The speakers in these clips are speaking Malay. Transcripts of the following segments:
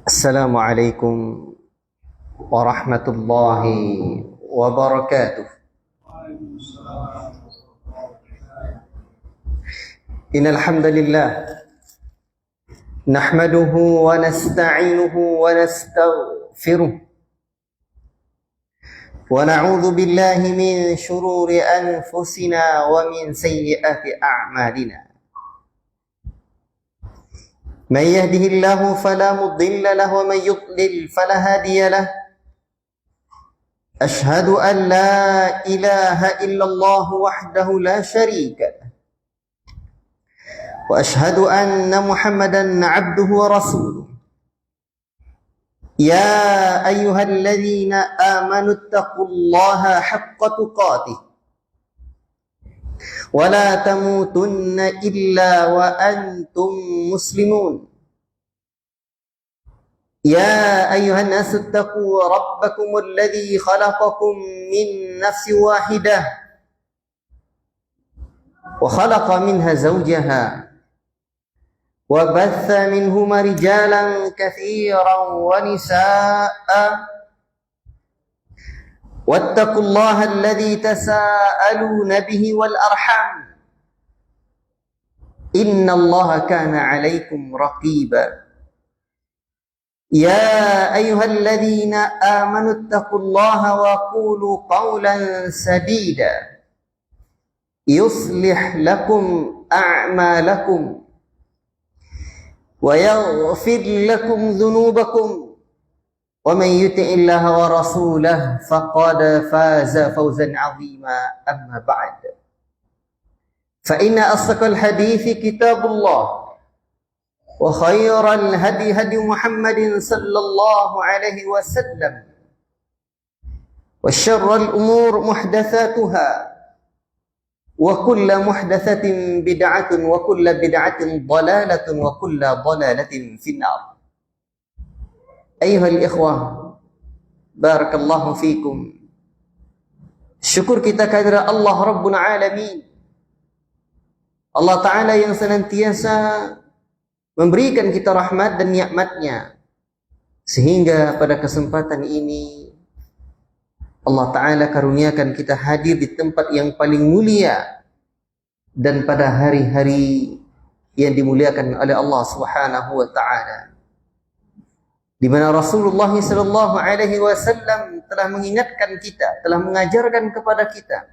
السلام عليكم ورحمة الله وبركاته. إن الحمد لله نحمده ونستعينه ونستغفره ونعوذ بالله من شرور أنفسنا ومن سيئات أعمالنا. من يهده الله فلا مضل له ومن يضلل فلا هادي له. أشهد أن لا إله إلا الله وحده لا شريك له وأشهد أن محمدا عبده ورسوله. يا أيها الذين آمنوا اتقوا الله حق تقاته ولا تموتن إلا وأنتم مسلمون. يا أيها الناس اتقوا ربكم الذي خلقكم من نفس واحدة وخلق منها زوجها وبث منهما رجالا كثيرا ونساء واتقوا الله الذي تساءلون به والأرحام إن الله كان عليكم رقيبا. يا أيها الذين آمنوا اتقوا الله وقولوا قولا سديدا يصلح لكم أعمالكم ويغفر لكم ذنوبكم ومن يطع الله ورسوله فقد فاز فوزا عظيما. أما بعد فإن أصدق الحديث كتاب الله وخير الهدي هدي محمد صلى الله عليه وسلم وشر الأمور محدثاتها وكل محدثة بدعة وكل بدعة ضلالة وكل ضلالة في النار. أيها الإخوة barakallahu fikum. Syukur kita kehadirat Allah Rabbul Alamin, Allah Ta'ala yang senantiasa memberikan kita rahmat dan nikmatnya, sehingga pada kesempatan ini Allah Ta'ala karuniakan kita hadir di tempat yang paling mulia dan pada hari-hari yang dimuliakan oleh Allah Subhanahu wa Ta'ala, di mana Rasulullah sallallahu alaihi wasallam telah mengingatkan kita, telah mengajarkan kepada kita,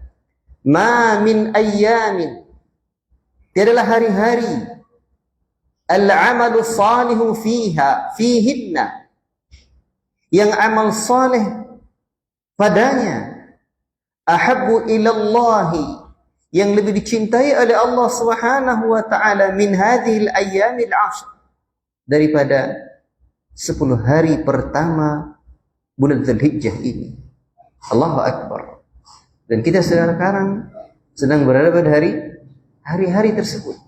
ma min ayyamin, tiadalah hari-hari, al-amalu salihu fihinna, yang amal saleh padanya, ahabbu ilallahi, yang lebih dicintai oleh Allah Subhanahu wa Ta'ala, min hadhil ayyamil 'ashr, daripada 10 hari pertama bulan Dzulhijjah ini. Allahu Akbar. Dan kita sekarang sedang berada pada hari-hari tersebut.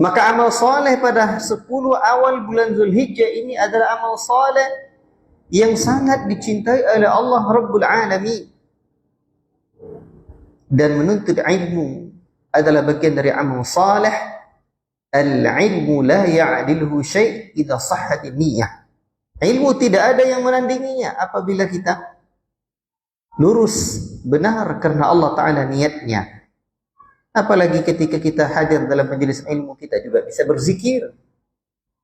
Maka amal soleh pada 10 awal bulan Dzulhijjah ini adalah amal soleh yang sangat dicintai oleh Allah Rabbul Alamin. Dan menuntut ilmu adalah bagian dari amal soleh. Al-ilmu la ya'diluhu syai' idza sahhat niyyah. Ilmu tidak ada yang menandinginya apabila kita lurus benar karena Allah Ta'ala niatnya. Apalagi ketika kita hadir dalam majelis ilmu, kita juga bisa berzikir.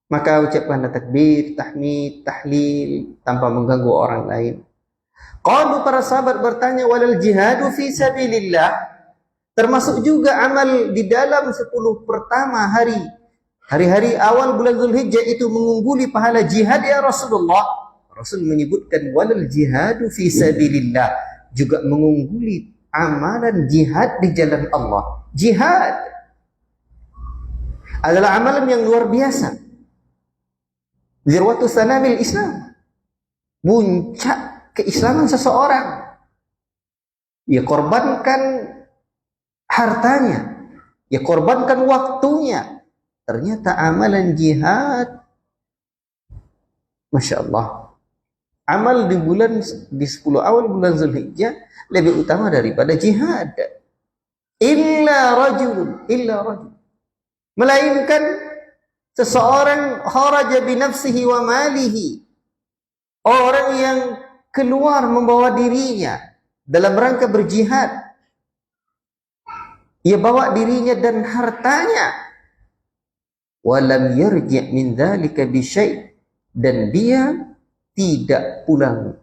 Maka ucapkanlah takbir, tahmid, tahlil tanpa mengganggu orang lain. Qalu, para sahabat bertanya, walal jihadu fi sabilillah, termasuk juga amal di dalam 10 pertama hari-hari awal bulan Dzulhijjah itu mengungguli pahala jihad ya Rasulullah. Rasul menyebutkan walal jihadu fi sabilillah, juga mengungguli amalan jihad di jalan Allah. Jihad adalah amalan yang luar biasa. Zirwatu sanamil Islam, puncak keislaman seseorang. Ia korbankan hartanya, ia korbankan waktunya. Ternyata amalan jihad, Masya Allah, amal di 10 awal bulan Dzulhijjah lebih utama daripada jihad. Illa rajul, melainkan Seseorang kharaja binafsihi wa malihi, orang yang keluar membawa dirinya dalam rangka berjihad, ia bawa dirinya dan hartanya, walam yarji' min dzalika bi syai', dan dia tidak pulang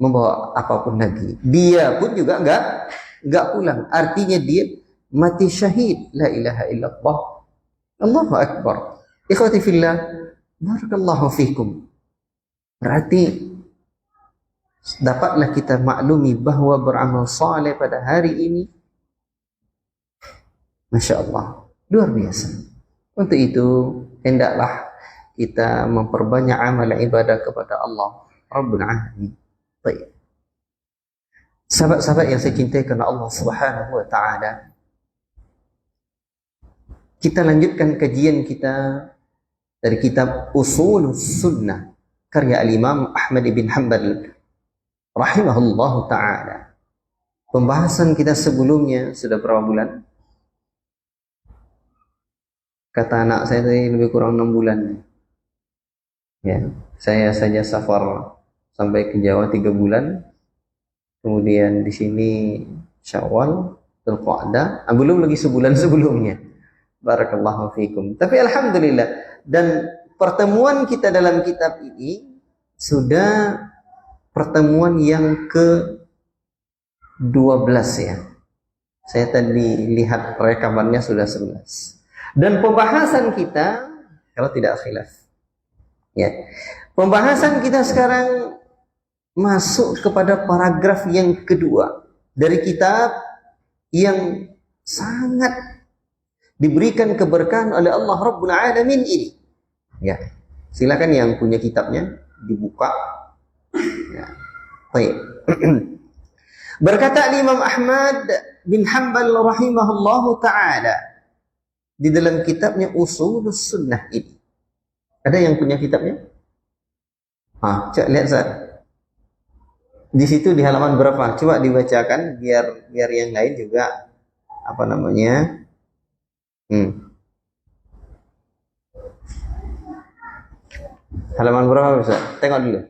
membawa apapun lagi. Dia pun juga enggak pulang. Artinya dia mati syahid. La ilaha illallah. Allahu akbar. Ikhwati fillah, barakallahu fikum. Berarti dapatlah kita maklumi bahwa beramal saleh pada hari ini, Masya Allah, luar biasa. Untuk itu, hendaklah kita memperbanyak amal ibadah kepada Allah Rabbul Alamin. Baik. Sahabat-sahabat yang saya cintai karena Allah Subhanahu wa taala, kita lanjutkan kajian kita dari kitab Ushulus Sunnah karya Al-Imam Ahmad bin Hanbal rahimahullahu taala. Pembahasan kita sebelumnya sudah berapa bulan? Kata anak saya tadi lebih kurang 6 bulan. Ya, saya saja safar sampai ke Jawa 3 bulan. Kemudian di sini Syawal, Dzulqa'dah, belum lagi sebulan sebelumnya. Barakallahu fikum. Tapi alhamdulillah, dan pertemuan kita dalam kitab ini sudah pertemuan yang ke-12 ya. Saya tadi lihat rekamannya sudah 11. Dan pembahasan kita, kalau tidak khilaf, ya, pembahasan kita sekarang masuk kepada paragraf yang kedua dari kitab yang sangat diberikan keberkahan oleh Allah Rabbul Alamin ini. Ya, silakan yang punya kitabnya dibuka. Ya. Baik. Berkata Imam Ahmad bin Hanbal rahimahullahu taala di dalam kitabnya Ushulus Sunnah ini. Ada yang punya kitabnya? Coba lihat Ustaz. Di situ di halaman berapa? Coba dibacakan biar yang lain juga apa namanya? Halaman berapa Ustaz? Tengok dulu.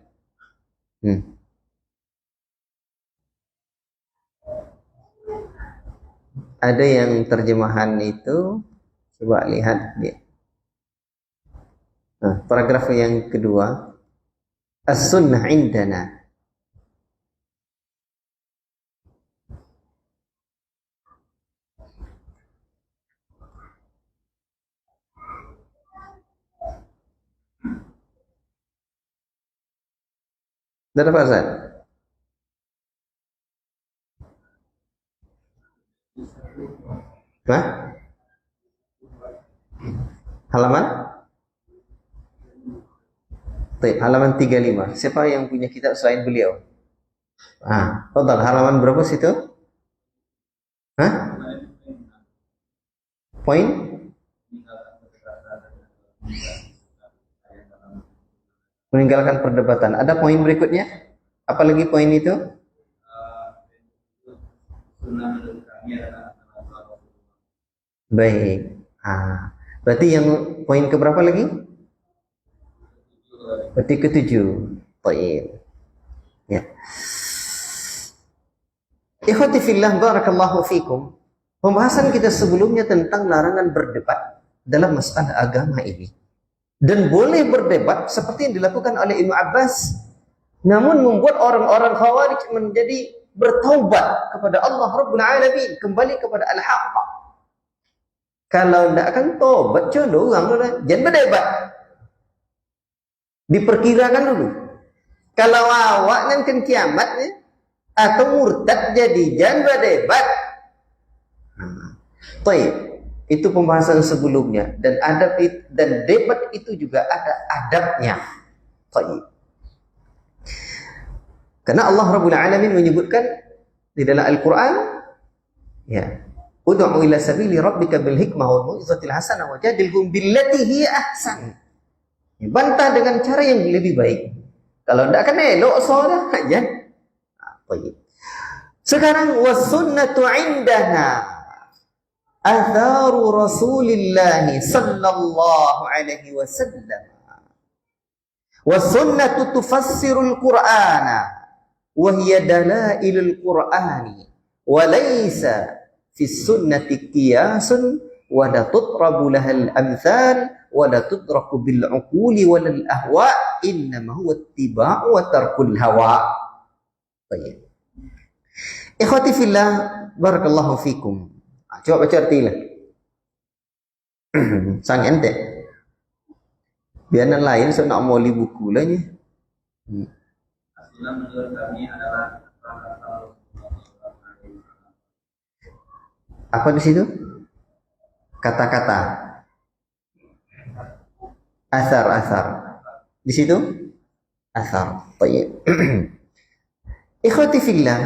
Ada yang terjemahan itu, coba lihat dia. Paragraf yang kedua, As-Sunnah indana. Sudah dapat Ustaz? Halaman? Halaman 35. Siapa yang punya kitab selain beliau? Total halaman berapa situ? Poin? Meninggalkan perdebatan. Ada poin berikutnya? Apalagi poin itu? Baik. Berarti yang poin keberapa lagi? Berarti ke-7. Baik. Ya. Ikhwati fillah, barakallahu fikum. Pembahasan kita sebelumnya tentang larangan berdebat dalam masalah agama ini. Dan boleh berdebat seperti yang dilakukan oleh Ibnu Abbas, namun membuat orang-orang Khawarij menjadi bertaubat kepada Allah Rabbul Alamin, kembali kepada Al-Haqq. Kalau tidak akan tobat, contoh orang jangan berdebat. Diperkirakan dulu. Kalau awak nanti kiamat atau murtad jadi jangan berdebat. Baik, itu pembahasan sebelumnya, dan adab dan debat itu juga ada adabnya. Baik. Karena Allah Rabbul Alamin menyebutkan di dalam Al-Quran, ya, ud'u ila sabili rabbika bil hikmah wal mau'izatil hasanah wajadilhum billati hiya ahsan. Bantah dengan cara yang lebih baik. Kalau tidak akan elok soalnya aja. Baik. Sekarang was sunnatu indana. atharu Rasulillah sallallahu alaihi wasallam. Wasunnatu tufassirul Qur'ana wa hiya dalailul Qur'ani wa laysa fi sunnati qiyasun wa la tutrabu lahal amthal wa la tudraku bil uquli wal ahwa innama huwa ittiba'u wa tarkul hawa. Baik. Ikhwati fillah, barakallahu fikum. Coba baca artinya. Sang ente. Biar yang lain saya nak moli buku lah ni. Asal menurut kami adalah apa di situ? Kata-kata. Asar. Di situ? Asar. Baik. Ikhwati fillah,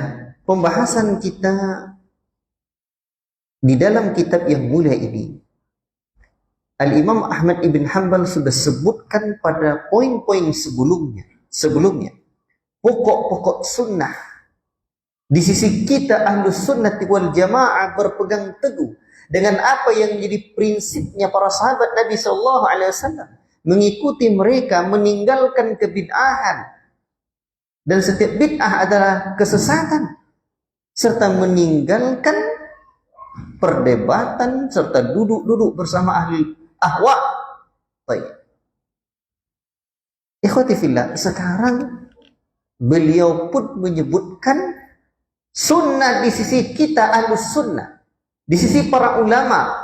pembahasan kita di dalam kitab yang mulia ini, Al-Imam Ahmad ibn Hanbal sudah sebutkan pada poin-poin sebelumnya. Pokok-pokok sunnah. Di sisi kita Ahlus Sunnati wal Jamaah berpegang teguh dengan apa yang menjadi prinsipnya para sahabat Nabi SAW. Mengikuti mereka, meninggalkan kebid'ahan. Dan setiap bid'ah adalah kesesatan. Serta meninggalkan perdebatan serta duduk-duduk bersama ahli ahwa. Baik. Ikhwati fillah, sekarang beliau pun menyebutkan sunnah di sisi kita Ahlus Sunnah, di sisi para ulama.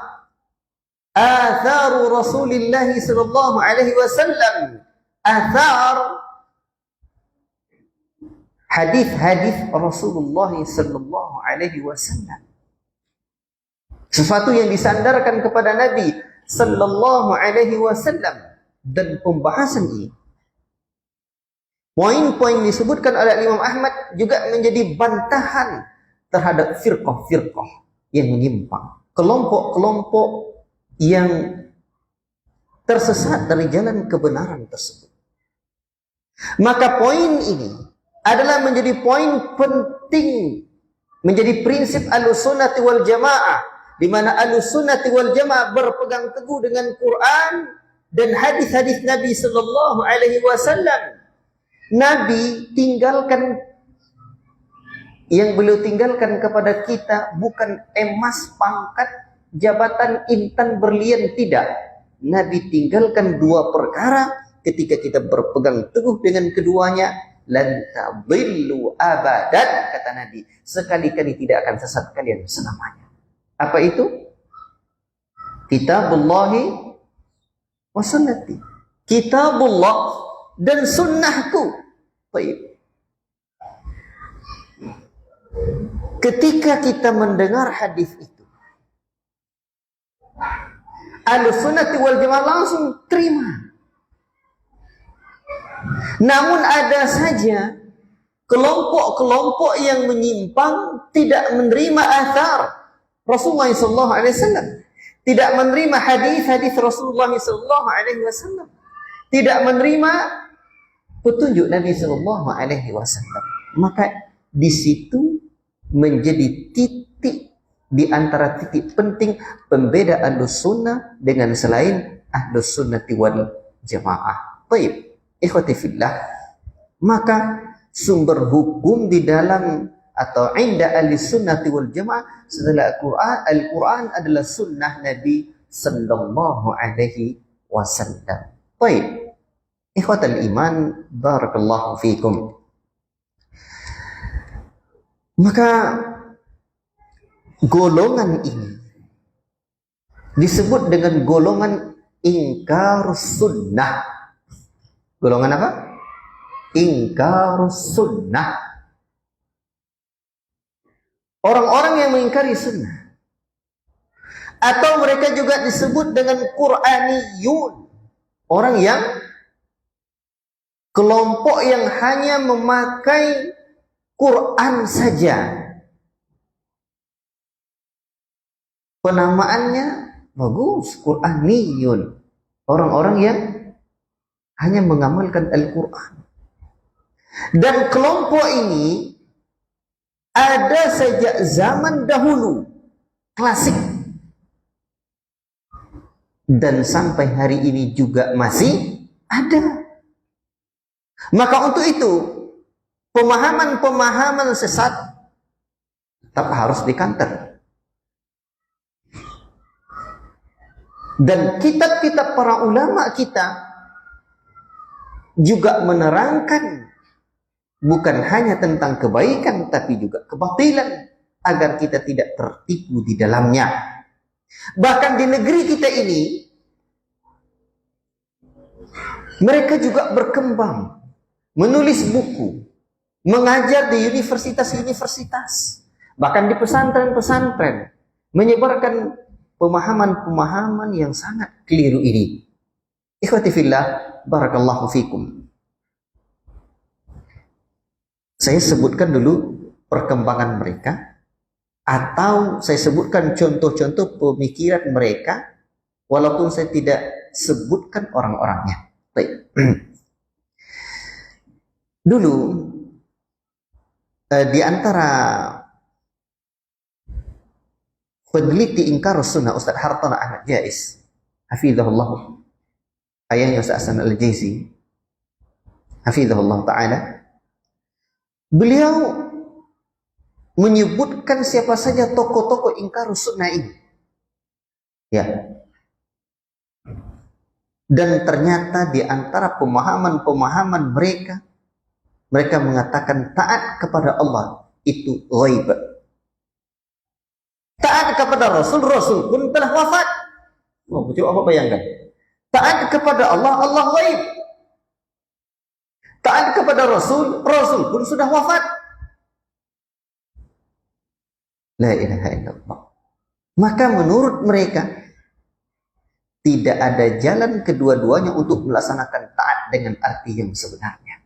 Atharu Rasulillah sallallahu alaihi wasallam. Athar hadis-hadis Rasulullah sallallahu alaihi wasallam. Sesuatu yang disandarkan kepada Nabi sallallahu alaihi wasallam. Dan pembahasan ini, poin-poin disebutkan oleh Imam Ahmad juga menjadi bantahan terhadap firqah-firqah yang menyimpang, kelompok-kelompok yang tersesat dari jalan kebenaran tersebut. Maka poin ini adalah menjadi poin penting, menjadi prinsip Ahlussunnah wal Jamaah, di mana Ahlussunnah wal Jamaah berpegang teguh dengan Quran dan hadis-hadis Nabi sallallahu alaihi wasallam. Nabi tinggalkan, yang beliau tinggalkan kepada kita bukan emas, pangkat, jabatan, intan, berlian, tidak. Nabi tinggalkan dua perkara. Ketika kita berpegang teguh dengan keduanya, lan tadillu abadan, kata Nabi, sekali-kali tidak akan sesat kalian selamanya. Apa itu? Kitabullahi wa sunnati. Kitabullah dan sunnahku. Baik. Ketika kita mendengar hadis itu, Ahlussunnah wal Jamaah langsung terima. Namun ada saja kelompok-kelompok yang menyimpang, tidak menerima athar Rasulullah SAW, tidak menerima hadis-hadis Rasulullah SAW, tidak menerima petunjuk Nabi SAW. Maka di situ menjadi titik di antara titik penting pembeda Ahlus Sunnah dengan selain Ahlus Sunnah wal Jamaah. Baik, ikhwati fillah, maka sumber hukum di dalam atau inda Ahlus Sunnah wal Jamaah setelah Al-Quran adalah sunnah Nabi sallallahu alaihi wasallam. Baik, ikhwatal iman, barakallahu fikum. Maka golongan ini disebut dengan golongan ingkarus sunnah. Golongan apa? Ingkarus sunnah. Orang-orang yang mengingkari sunnah. Atau mereka juga disebut dengan Qur'aniyun. Orang yang kelompok yang hanya memakai Quran saja. Penamaannya bagus, Qur'aniyun. Orang-orang yang hanya mengamalkan Al-Quran. Dan kelompok ini ada sejak zaman dahulu, klasik. dan sampai hari ini juga masih ada. Maka untuk itu pemahaman-pemahaman sesat tetap harus dikanter. Dan kitab-kitab para ulama kita juga menerangkan bukan hanya tentang kebaikan tapi juga kebatilan agar kita tidak tertipu di dalamnya. Bahkan di negeri kita ini mereka juga berkembang, menulis buku, mengajar di universitas-universitas, bahkan di pesantren-pesantren, menyebarkan pemahaman-pemahaman yang sangat keliru ini. Ikhwati fillah, barakallahu fikum. Saya sebutkan dulu perkembangan mereka, atau saya sebutkan contoh-contoh pemikiran mereka, walaupun saya tidak sebutkan orang-orangnya. Baik. Dulu di antara peneliti ingkar sunnah Ustaz Hartana Ahmad Jais, hafizahullah, ayahnya Ustaz Hasan Al-Jaizi, hafizahullah ta'ala, beliau menyebutkan siapa saja tokoh-tokoh ingkar sunnah ini. Ya. Dan ternyata di antara pemahaman-pemahaman mereka, mereka mengatakan taat kepada Allah itu ghaib. Taat kepada Rasul, Rasul pun telah wafat. Oh, coba apa bayangkan. Taat kepada Allah, Allah ghaib. Taat kepada Rasul, Rasul pun sudah wafat. La ilaha illallah. Maka menurut mereka tidak ada jalan kedua-duanya untuk melaksanakan taat dengan arti yang sebenarnya.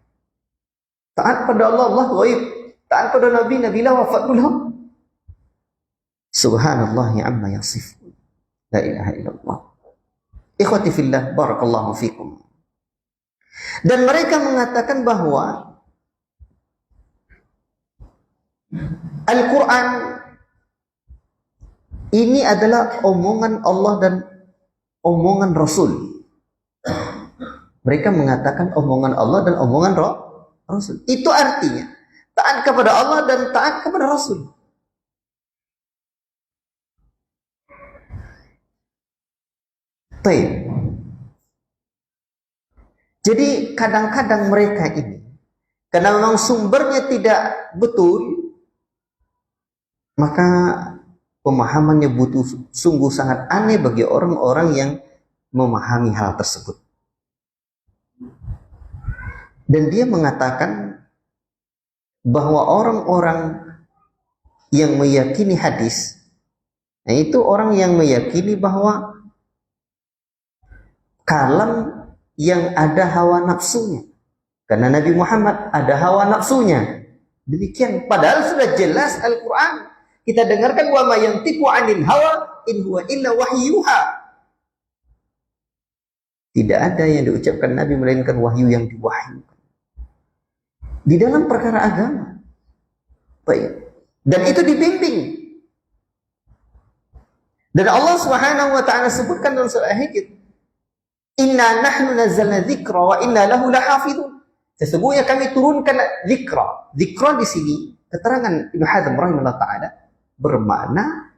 Taat pada Allah, Allah ghaib. Taat pada Nabi, Nabi lah wafat pula. Subhanallah amma yasifun. La ilaha illallah. Ikhwati fillah, barakallahu fikum. Dan mereka mengatakan bahwa Al-Quran ini adalah omongan Allah dan omongan Rasul. Mereka mengatakan omongan Allah dan omongan Rasul. Itu artinya taat kepada Allah dan taat kepada Rasul. Baik. Jadi kadang-kadang mereka ini, karena memang sumbernya tidak betul, maka pemahamannya butuh sungguh sangat aneh bagi orang-orang yang memahami hal tersebut. Dan dia mengatakan bahwa orang-orang yang meyakini hadis, nah itu orang yang meyakini bahwa kalam yang ada hawa nafsunya. Karena Nabi Muhammad ada hawa nafsunya. Demikian. Padahal sudah jelas Al-Quran. Kita dengarkan wa ma yantiqu 'anil hawa in huwa illa wahyuha. Tidak ada yang diucapkan Nabi melainkan wahyu yang diwahyukan. Di dalam perkara agama. Baik. Dan itu dibimbing. Dan Allah Subhanahu wa taala sebutkan dalam surah Hijr, inna nahnu nazzalna dzikra wa inna lahu lahafizun. Sesungguhnya kami turunkan dzikra. Dzikra di sini keterangan Ibnu Hazm rahimahullah taala bermakna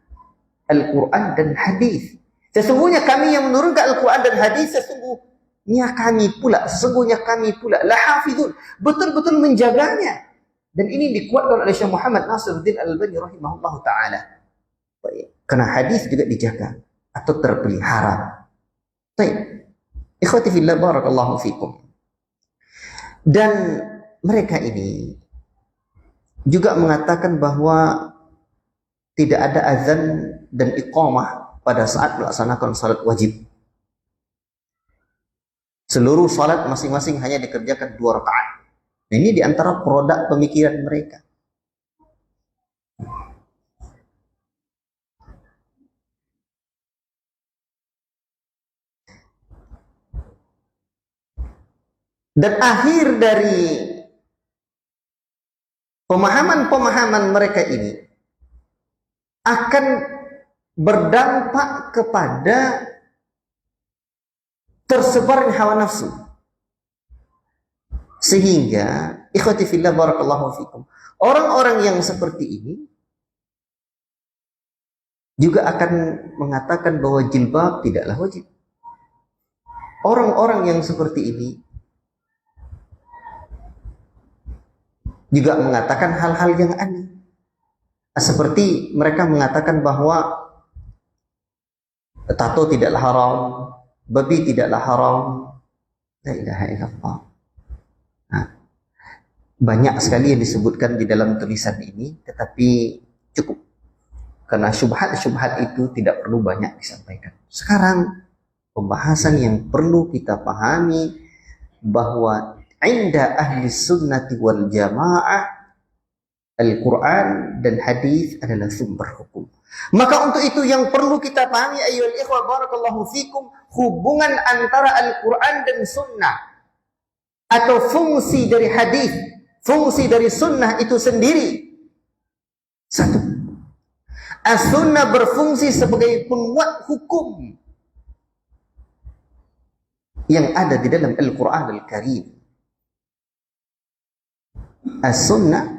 Al-Qur'an dan hadis. Sesungguhnya kami yang menurunkan Al-Qur'an dan hadis, sesungguhnya kami pula lahafizun, betul-betul menjaganya. Dan ini dikuatkan oleh Syekh Muhammad Nasiruddin Al-Albani rahimahullah taala. Karena hadis juga dijaga atau terpelihara. Baik. Ikhwati fillah, barakallahu fikum. Dan mereka ini juga mengatakan bahwa tidak ada azan dan iqamah pada saat melaksanakan salat wajib. Seluruh salat masing-masing hanya dikerjakan 2 rakaat. Nah, ini diantara produk pemikiran mereka. Dan akhir dari pemahaman-pemahaman mereka ini akan berdampak kepada tersebarnya hawa nafsu. Sehingga ikhwati fillah barakallahu fikum, orang-orang yang seperti ini juga akan mengatakan bahwa jilbab tidaklah wajib. Orang-orang yang seperti ini juga mengatakan hal-hal yang aneh. Seperti mereka mengatakan bahwa tato tidaklah haram, babi tidaklah haram. La ilaha illallah. Nah, banyak sekali yang disebutkan di dalam tulisan ini, tetapi cukup. Karena syubhat-syubhat itu tidak perlu banyak disampaikan. Sekarang pembahasan yang perlu kita pahami bahwa inda ahli sunnati wal jamaah Al-Quran dan hadis adalah sumber hukum. Maka untuk itu yang perlu kita pahami ayyuhal ikhwah barakallahu fikum, hubungan antara Al-Quran dan sunnah atau fungsi dari hadis, fungsi dari sunnah itu sendiri. Satu, as-sunnah berfungsi sebagai penguat hukum yang ada di dalam Al-Quran Al-Karim. As-sunnah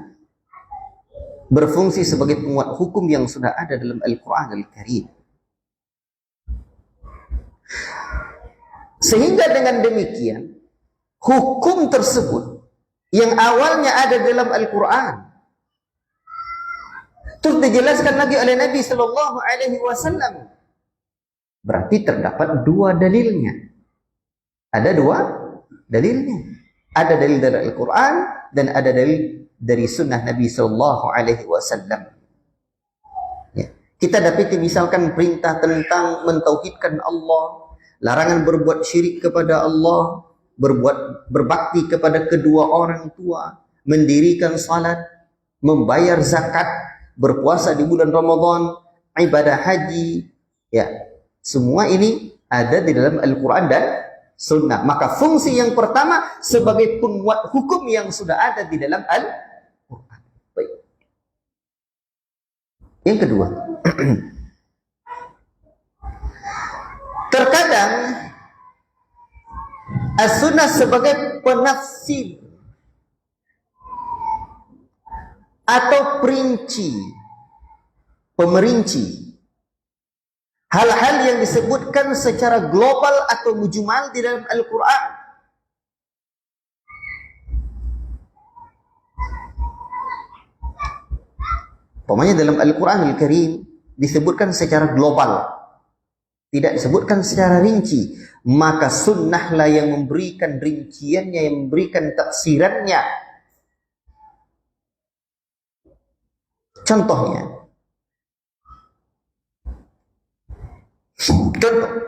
berfungsi sebagai penguat hukum yang sudah ada dalam Al-Quran Al-Karim. Sehingga dengan demikian, hukum tersebut yang awalnya ada dalam Al-Quran terus dijelaskan lagi oleh Nabi Sallallahu Alaihi Wasallam, berarti terdapat dua dalilnya. Ada dua dalilnya. Ada dalil dari Al-Quran dan ada dalil dari sunnah Nabi Sallallahu Alaihi Wasallam. Ya. Kita dapati misalkan perintah tentang mentauhidkan Allah, larangan berbuat syirik kepada Allah, berbakti kepada kedua orang tua, mendirikan salat, membayar zakat, berpuasa di bulan Ramadan, ibadah haji, ya, semua ini ada di dalam Al-Quran dan sunnah. Maka fungsi yang pertama sebagai penguat hukum yang sudah ada di dalam Al-Quran. Baik. Yang kedua, terkadang as-sunnah sebagai penafsir atau pemerinci hal-hal yang disebutkan secara global atau mujmal di dalam Al-Quran. Umpamanya dalam Al-Quran Al-Karim disebutkan secara global, tidak disebutkan secara rinci, maka sunnahlah yang memberikan rinciannya, yang memberikan tafsirannya. Contohnya,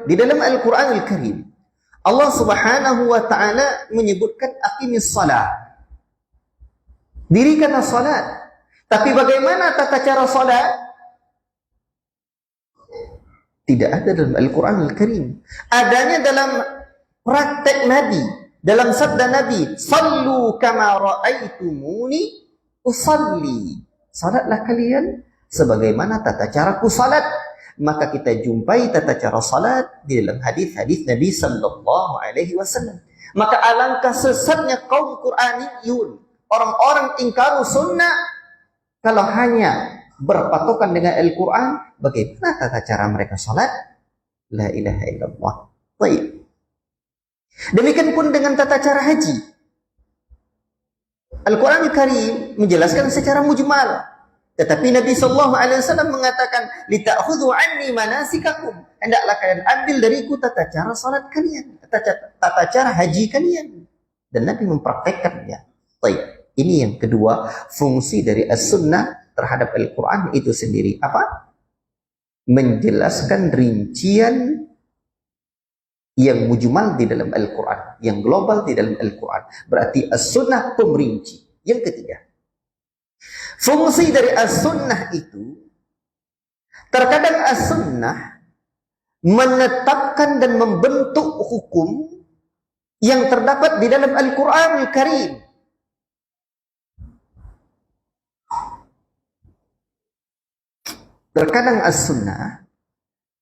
di dalam Al-Quran Al-Karim, Allah Subhanahu wa Ta'ala menyebutkan aqimis salat, dirikanlah salat. Tapi bagaimana tata cara salat? Tidak ada dalam Al-Quran Al-Karim. Adanya dalam praktek Nabi, dalam sabda Nabi, sallu kama ra'aitumuni usalli. Salatlah kalian sebagaimana tata caraku salat. Maka kita jumpai tata cara salat di dalam hadis-hadis Nabi Sallallahu Alaihi Wasallam. Maka alangkah sesatnya kaum Quraniyun, orang-orang ingkar sunnah, kalau hanya berpatokan dengan Al-Quran, bagaimana tata cara mereka salat? La ilaha illallah. Baik. Demikian pun dengan tata cara haji. Al-Quran Al-Karim menjelaskan secara mujmal. Tetapi Nabi Sallallahu Alaihi Wasallam mengatakan, "Lita'khudhu anni manasikakum." Hendaklah kalian ambil dariku tata cara salat kalian, tata cara haji kalian. Dan Nabi mempraktekkannya. Baik. Ini yang kedua, fungsi dari as-sunnah terhadap Al-Quran itu sendiri. Apa? Menjelaskan rincian yang mujmal di dalam Al-Quran, yang global di dalam Al-Quran. Berarti as-sunnah pemerinci. Yang ketiga, fungsi dari as-sunnah itu, terkadang as-sunnah menetapkan dan membentuk hukum yang terdapat di dalam Al-Quran Al-Karim. Terkadang as-sunnah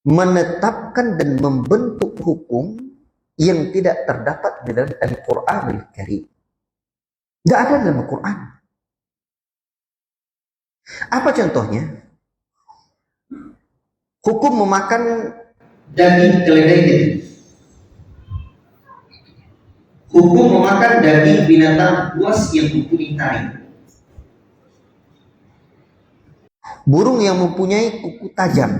menetapkan dan membentuk hukum yang tidak terdapat di dalam Al-Quranul Karim. Tidak ada dalam Al-Quran. Apa contohnya? Hukum memakan daging keledai itu. Hukum memakan daging binatang buas yang mempunyai taring. Burung yang mempunyai kuku tajam.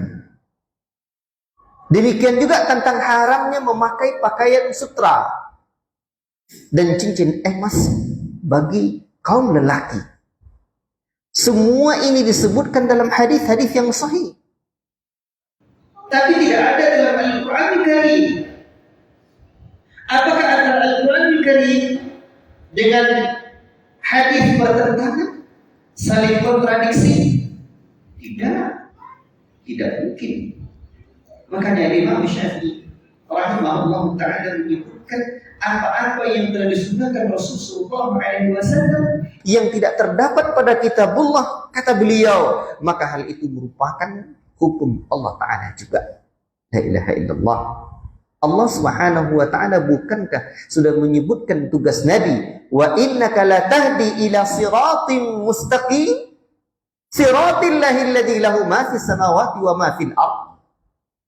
Demikian juga tentang haramnya memakai pakaian sutra dan cincin emas bagi kaum lelaki. Semua ini disebutkan dalam hadis-hadis yang sahih. Tapi tidak ada dalam Al-Quran Karim. Apakah antara Al-Quran Karim dengan hadis bertentangan, saling kontradiksi? Tidak mungkin. Makanya Imam Syafi'i rahimahullah ta'ala menyebutkan apa-apa yang telah disunnahkan Rasulullah SAW yang tidak terdapat pada kitabullah, kata beliau, maka hal itu merupakan hukum Allah Ta'ala juga. La ilaha illallah. Allah Subhanahu wa Ta'ala bukankah sudah menyebutkan tugas Nabi, wa innaka latahdi ila siratim mustaqim, siratillahi alladhi lahu ma fis samawati wa ma fil ardh.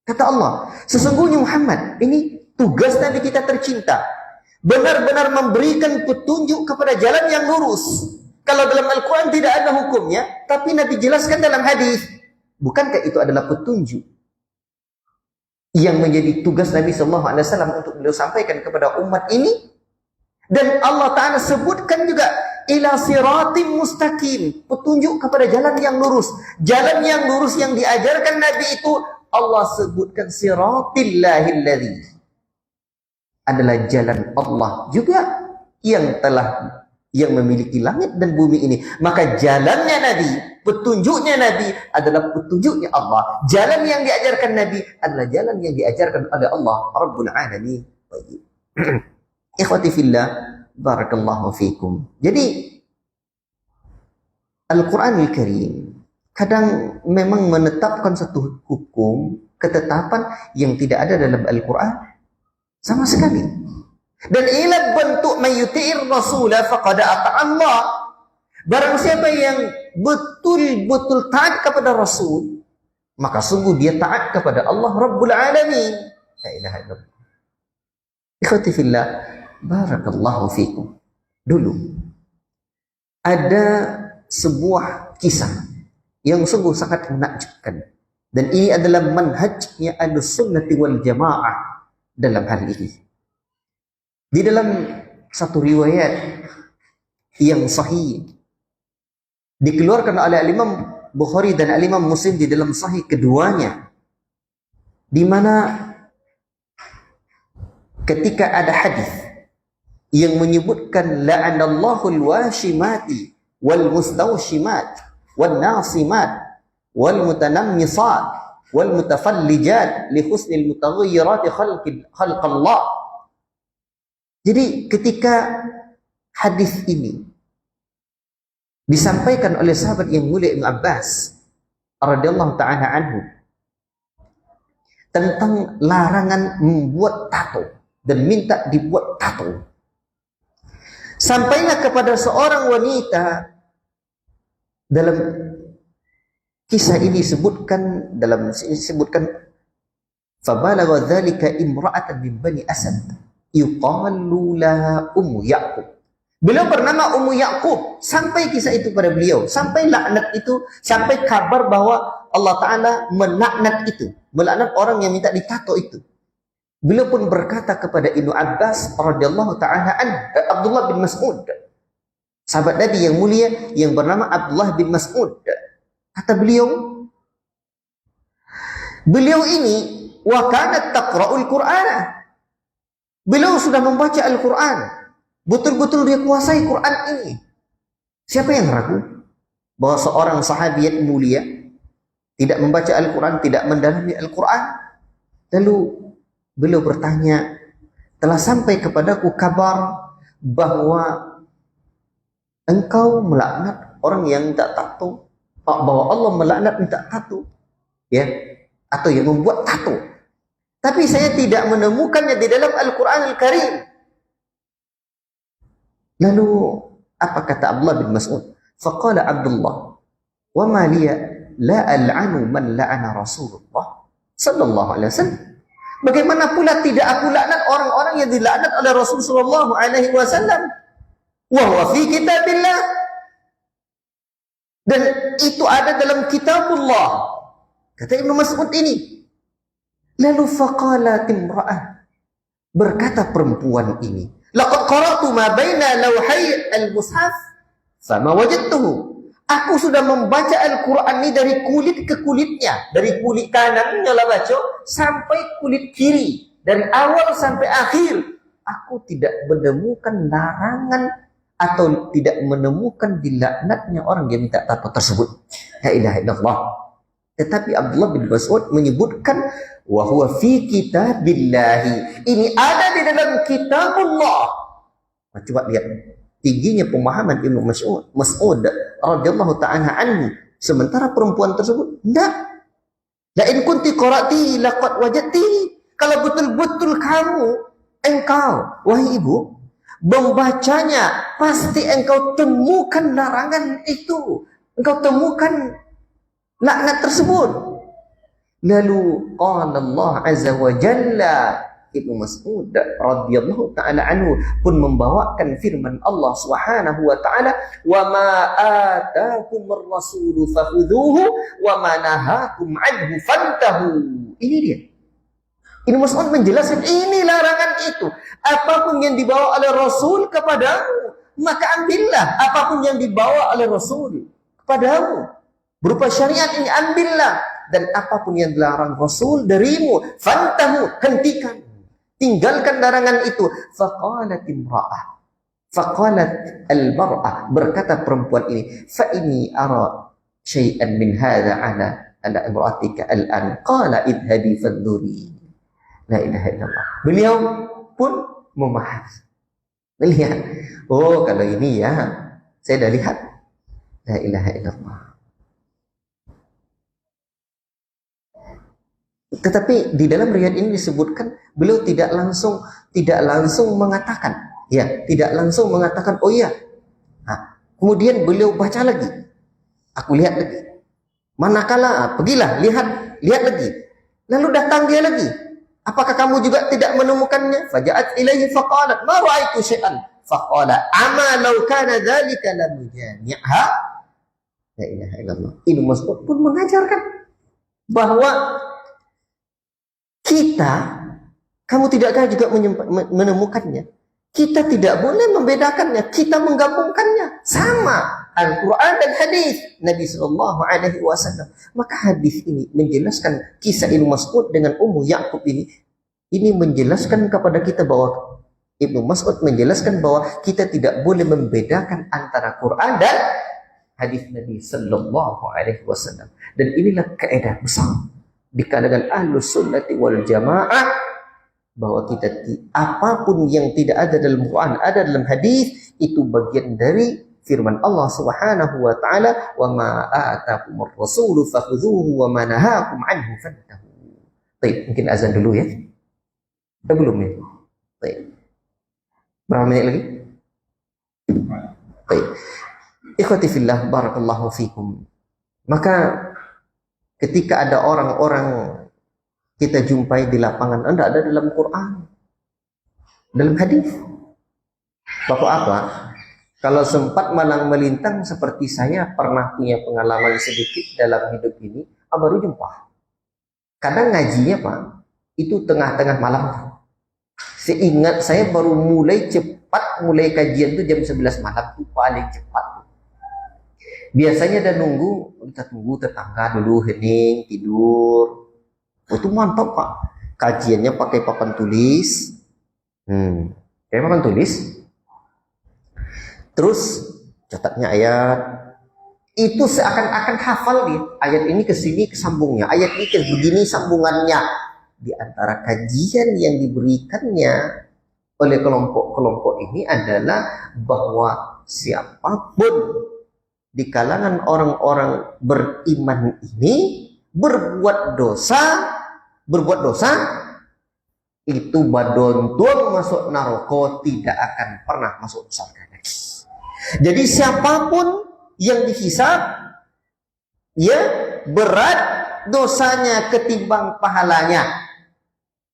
Kata Allah, sesungguhnya Muhammad, ini tugas Nabi kita tercinta, benar-benar memberikan petunjuk kepada jalan yang lurus. Kalau dalam Al-Quran tidak ada hukumnya, tapi Nabi jelaskan dalam hadis. Bukankah itu adalah petunjuk yang menjadi tugas Nabi SAW untuk beliau sampaikan kepada umat ini? Dan Allah Ta'ala sebutkan juga ila siratim mustaqim, petunjuk kepada jalan yang lurus. Jalan yang lurus yang diajarkan Nabi itu Allah sebutkan siratillahilladzi, adalah jalan Allah juga yang memiliki langit dan bumi ini. Maka jalannya Nabi, petunjuknya Nabi adalah petunjuknya Allah. Jalan yang diajarkan Nabi adalah jalan yang diajarkan oleh Allah Rabbul Alamin. Ikhwati fillah, barakallahu fikum. Jadi Al-Quranul Karim kadang memang menetapkan satu hukum, ketetapan yang tidak ada dalam Al-Quran sama sekali. Dan ila bentuk mayyuti'ir rasulah faqad ata'allah. Barang siapa yang betul-betul taat kepada Rasul, maka sungguh dia taat kepada Allah Rabbul Alamin. La ilaha illallah. Ikhwati fillah, barakallahu fikum. Dulu ada sebuah kisah yang sungguh sangat menakjubkan, dan ini adalah manhajnya Ahlussunnati wal Jamaah dalam hal ini. Di dalam satu riwayat yang sahih dikeluarkan oleh Imam Bukhari dan Imam Muslim di dalam sahih keduanya, di mana ketika ada hadis yang menyebutkan la'anallahu al-washimati wal mustawshimat wal nasimat wal mutanammisat wal mutafallijat li husnil mutaghayyirat khalqallah. Jadi ketika hadis ini disampaikan oleh sahabat yang mulia Ibnu Abbas radhiyallahu ta'ala anhu tentang larangan membuat tato dan minta dibuat tato, sampailah kepada seorang wanita. Dalam kisah ini disebutkan fabalagha dzalika imra'atan min bani Asad yuqalu laha Ummu Ya'qub. Beliau bernama Ummu Ya'qub. Sampai kisah itu pada beliau, sampai laknat itu, sampai kabar bahwa Allah Ta'ala melaknat itu, melaknat orang yang minta ditato itu. Beliau pun berkata kepada Ibnu Abbas radhiyallahu ta'ala Abdullah bin Mas'ud, sahabat Nabi yang mulia yang bernama Abdullah bin Mas'ud. Kata beliau ini wa kanat taqra'ul Qur'ana. Beliau sudah membaca Al-Quran. Betul-betul dia kuasai Quran ini. Siapa yang ragu bahwa seorang sahabiat mulia tidak membaca Al-Quran, tidak mendalami Al-Quran? Lalu beliau bertanya, telah sampai kepadaku kabar bahwa engkau melaknat orang yang minta tato, bahwa Allah melaknat minta tato, ya, atau yang membuat tato. Tapi saya tidak menemukannya di dalam Al-Quran Al-Karim. Lalu apa kata Abdullah bin Mas'ud? Faqala Abdullah, wa ma liya la al'anu man la'ana Rasulullah sallallahu alaihi wasallam. Bagaimana pula tidak aku laknat orang-orang yang dilaknat oleh Rasulullah sallallahu alaihi wasallam? Wa huwa fi kitabillah. Dan itu ada dalam kitabullah. Kata Ibnu Mas'ud ini. Lalu faqalat imra'ah, berkata perempuan ini, laqad qara'tu ma baina lawhay al-mushaf fama wajadtuhu. Aku sudah membaca Al-Quran ini dari kulit ke kulitnya, dari kulit kanannya lah baca sampai kulit kiri, dari awal sampai akhir. Aku tidak menemukan larangan atau tidak menemukan dilaknatnya orang yang minta apa tersebut. La ilaha illallah. Tetapi Abdullah bin Mas'ud menyebutkan wa huwa fi kitabillahi. Ini ada di dalam kitabullah. Coba lihat tingginya pemahaman Ibnu Mas'ud radhiyallahu ta'ala anhu. Sementara perempuan tersebut tidak. La in kunti qara'ti laqad wajadti. Kalau betul-betul engkau wahai ibu membacanya, pasti engkau temukan larangan itu, engkau temukan laknat tersebut. Lalu qala Allah azza wa jalla, Ibnu Mas'ud radhiyallahu ta'ala anhu pun membawakan firman Allah Subhanahu wa ta'ala, wa ma ataakumur rasulu fakhudhuhu wa ma nahakum anhu fantahu. Ini dia. Ibnu Mas'ud menjelaskan ini larangan itu. Apapun yang dibawa oleh Rasul kepadamu, maka ambillah. Apapun yang dibawa oleh Rasul kepadamu berupa syariat ini, ambillah. Dan apapun yang dilarang Rasul darimu, fantahu, hentikan, tinggalkan larangan itu. Faqalat imra'ah, faqalat al-mar'ah, berkata perempuan ini, fa ini ara syai'an min hadha ala imra'atika al-an qala idhabi fadhuri. La ilaha illallah. Beliau pun memahami. Melihat, oh kalau ini ya saya dah lihat. La ilaha illallah. Tetapi di dalam riwayat ini disebutkan beliau tidak langsung mengatakan, ya, tidak langsung mengatakan oh iya. Nah, kemudian beliau baca lagi. Aku lihat lagi. Manakala pergilah lihat lagi. Lalu datang dia lagi. Apakah kamu juga tidak menemukannya? Faja'at ilaihi faqalat ma ra'aitu syai'an. Faqala ama law kana dzalika lam yujami'ha. La ilaha illallah. Ibnu Mas'ud pun mengajarkan bahwa kamu tidakkah juga menemukannya? Kita tidak boleh membedakannya, kita menggabungkannya. Sama Al-Quran dan hadis Nabi sallallahu alaihi wasallam. Maka hadis ini menjelaskan kisah Ibnu Mas'ud dengan Ummu Ya'qub ini. Ini menjelaskan kepada kita bahwa Ibnu Mas'ud menjelaskan bahwa kita tidak boleh membedakan antara Quran dan hadis Nabi sallallahu alaihi wasallam. Dan inilah kaidah besar di kalangan Ahlus Sunnati wal Jamaah, bahwa kita apapun yang tidak ada dalam Quran, ada dalam hadis, itu bagian dari firman Allah Subhanahu wa taala, wa ma ataakumur rasulu fakhudhuhu wa ma nahakum anhu fantahu. Baik, mungkin azan dulu ya. Belum ya? Baik. Berapa menit lagi? Baik. Ikhwati fillah, barakallahu fikum. Maka ketika ada orang-orang kita jumpai di lapangan, anda ada dalam Quran, dalam hadis. Bapak apa? Kalau sempat malang melintang seperti saya pernah punya pengalaman sedikit dalam hidup ini, baru jumpa. Kadang ngajinya Pak, itu tengah-tengah malam. Seingat saya baru mulai kajian itu jam 11 malam, itu paling cepat. Biasanya kita tunggu tetangga dulu hening, tidur. Itu mantap Pak. Kajiannya pakai papan tulis. Pakai papan tulis. Terus catatnya ayat. Itu seakan-akan hafal dia. Ayat ini ke sini kesambungnya. Ayat ini ke begini sambungannya. Di antara kajian yang diberikannya oleh kelompok-kelompok ini adalah bahwa siapapun di kalangan orang-orang beriman ini berbuat dosa itu badontuang masuk neraka, tidak akan pernah masuk surga. Jadi siapapun yang dihisab, ya berat dosanya ketimbang pahalanya,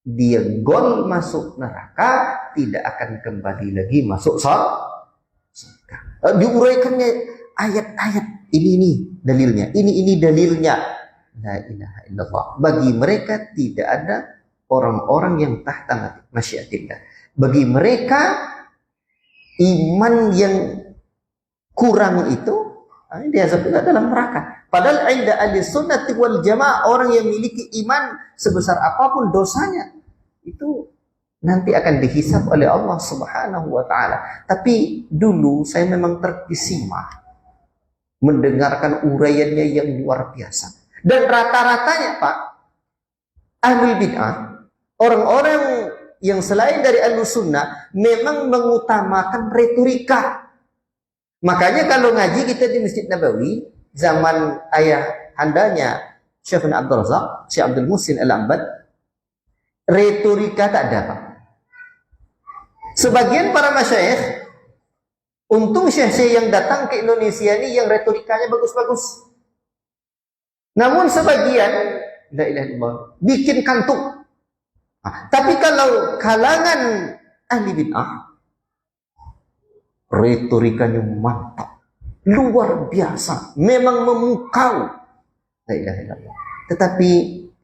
dia gol masuk neraka, tidak akan kembali lagi masuk surga. Diuraikannya ayat-ayat, ini dalilnya, ini dalilnya. La ilaha illallah. Bagi mereka tidak ada orang-orang yang tahta masyiatillah. Bagi mereka iman yang kurang itu diazab juga dalam neraka. Padahal inda ahli sunnati wal jamaah, orang yang memiliki iman sebesar apapun dosanya itu nanti akan dihisab oleh Allah Subhanahu wa taala. Tapi dulu saya memang terkesima mendengarkan uraiannya yang luar biasa. Dan rata-ratanya Pak, ahli bid'ah, orang-orang yang selain dari ahli sunnah memang mengutamakan retorika. Makanya kalau ngaji kita di Masjid Nabawi zaman ayah handanya Syekh Abdul Razak, Syekh Abdul Muhsin Al-Ambad, retorika tak ada Pak. Sebagian para masyayikh, untung syekh-syekh yang datang ke Indonesia ini yang retorikanya bagus-bagus. Namun sebagian la ilaha illallah bikin kantuk. Tapi kalau kalangan ahli bid'ah, retorikanya mantap, luar biasa, memang memukau. La ilaha illallah. Tetapi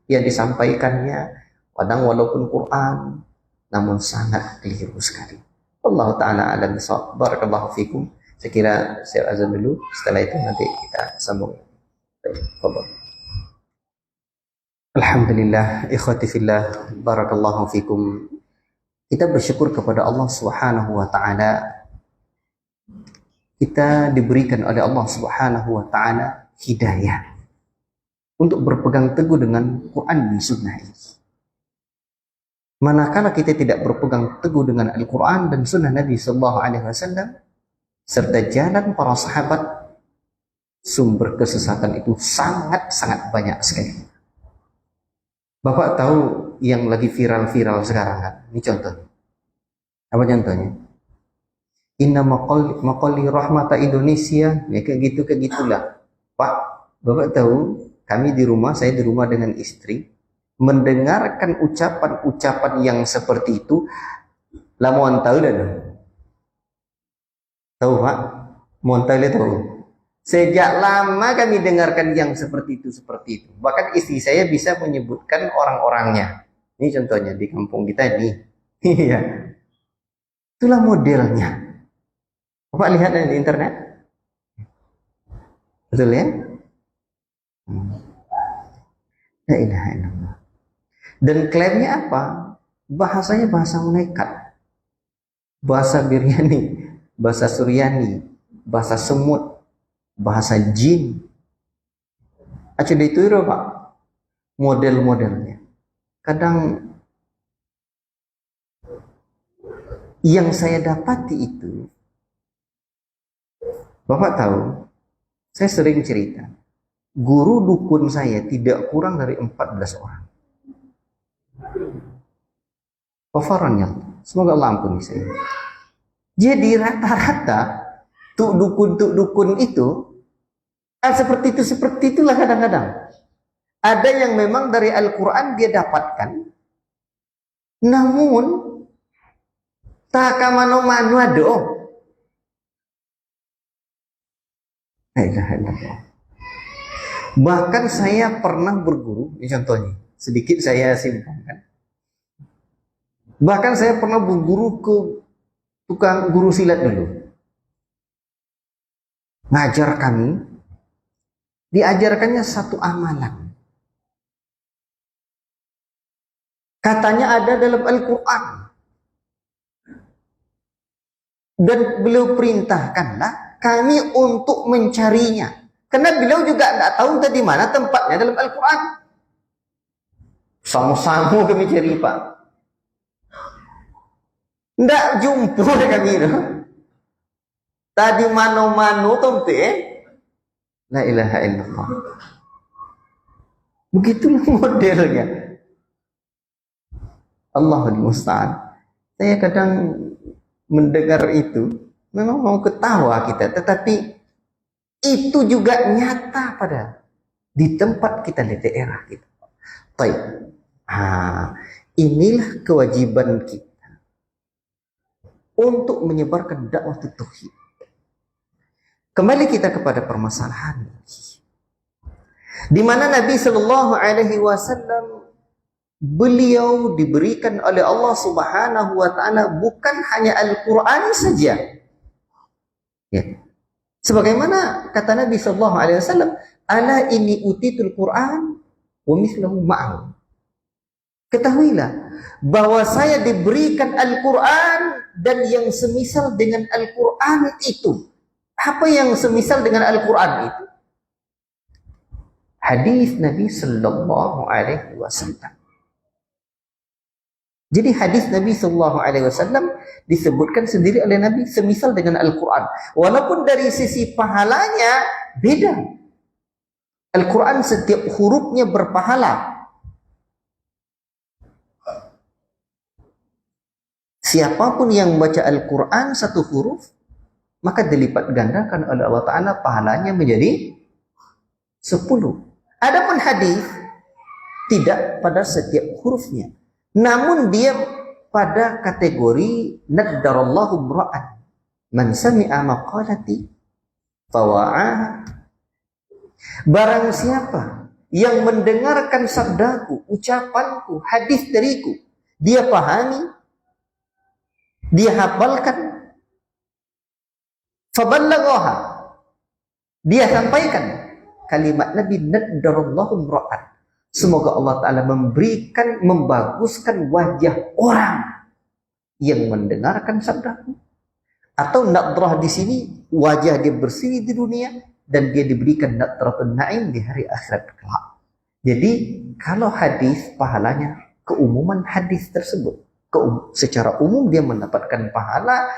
yang disampaikannya kadang walaupun Quran, namun sangat keliru sekali. Allah Ta'ala alam bisawab. Barakallahu fikum. Saya kira saya azan dulu, setelah itu nanti kita sambung. Baik, alhamdulillah, ikhwati fillah, barakallahu fikum. Kita bersyukur kepada Allah Subhanahu wa taala. Kita diberikan oleh Allah Subhanahu wa taala hidayah untuk berpegang teguh dengan Quran dan Sunnah ini. Manakala kita tidak berpegang teguh dengan Al-Quran dan Sunnah Nabi Sallallahu Alaihi Wasallam serta jalan para sahabat, sumber kesesatan itu sangat-sangat banyak sekali. Bapak tahu yang lagi viral-viral sekarang kan? Ini contohnya. Apa contohnya? Inna maqali rahmata Indonesia. Ya kayak gitulah. Pak, Bapak tahu kami di rumah, saya di rumah dengan istri, mendengarkan ucapan-ucapan yang seperti itu, lamuan tahu dah. Tahu Pak? Mohon tahu. Sejak lama kami dengarkan yang seperti itu. Bahkan istri saya bisa menyebutkan orang-orangnya. Ini contohnya di kampung kita nih. Iya. Itulah modelnya. Bapak lihat di internet. Betul ya? La ilaha illallah. Dan klaimnya apa? Bahasanya bahasa menekat. Bahasa Biryani, bahasa Suryani, bahasa semut, bahasa jin. Acuh itu Pak, model-modelnya. Kadang yang saya dapati itu, Bapak tahu, saya sering cerita, guru dukun saya tidak kurang dari 14 orang. Wafarannya, semoga Allah ampuni saya. Jadi rata-rata tuk dukun itu seperti itulah kadang-kadang. Ada yang memang dari Al-Quran dia dapatkan, namun tak kamano-mano ado. Bahkan saya pernah berguru, ini contohnya, sedikit saya simpulkan. Bahkan saya pernah berguru ke tukang guru silat dulu. Ngajar kami, diajarkannya satu amalan. Katanya ada dalam Al-Quran. Dan beliau perintahkanlah kami untuk mencarinya. Karena beliau juga tidak tahu di mana tempatnya dalam Al-Quran. Sama-sama kami cari Pak. Tidak jumpa kami. Tadi mano-mano tompe. La ilaha illallah. Begitulah modelnya. Allahul musta'an. Saya kadang mendengar itu memang mau ketawa kita, tetapi itu juga nyata pada di tempat kita, di daerah kita. Baik. Inilah kewajiban kita untuk menyebarkan dakwah tauhid. Kembali kita kepada permasalahan di mana Nabi Shallallahu Alaihi Wasallam beliau diberikan oleh Allah Subhanahu Wa Taala bukan hanya Al-Quran saja. Ya. Sebagaimana kata Nabi Shallallahu Alaihi Wasallam, "Ala ini utitul Quran wa mislahu ma'ahu." Ketahuilah bahwa saya diberikan Al-Quran dan yang semisal dengan Al-Quran itu. Apa yang semisal dengan Al-Quran itu? Hadis Nabi Sallallahu Alaihi Wasallam. Jadi hadis Nabi Sallallahu Alaihi Wasallam disebutkan sendiri oleh Nabi semisal dengan Al-Quran. Walaupun dari sisi pahalanya beda. Al-Quran setiap hurufnya berpahala. Siapapun yang membaca Al-Quran satu huruf, maka dilipat gandakan oleh Allah Ta'ala pahalanya menjadi 10. Adapun hadis tidak pada setiap hurufnya, namun dia pada kategori naddarallahu mra'an man sami'a maqalati fawa'aha. Barang siapa yang mendengarkan sabdaku, ucapanku, hadis dariku, dia pahami, dia hafalkan, faballaghaha, dia sampaikan. Kalimat Nabi naddarallahu mra'an, semoga Allah Ta'ala memberikan, membaguskan wajah orang yang mendengarkan sabdaku. Atau nadrah di sini wajah dia bersih di dunia dan dia diberikan nadratun na'im di hari akhirat kelak. Jadi kalau hadis pahalanya keumuman hadis tersebut, secara umum dia mendapatkan pahala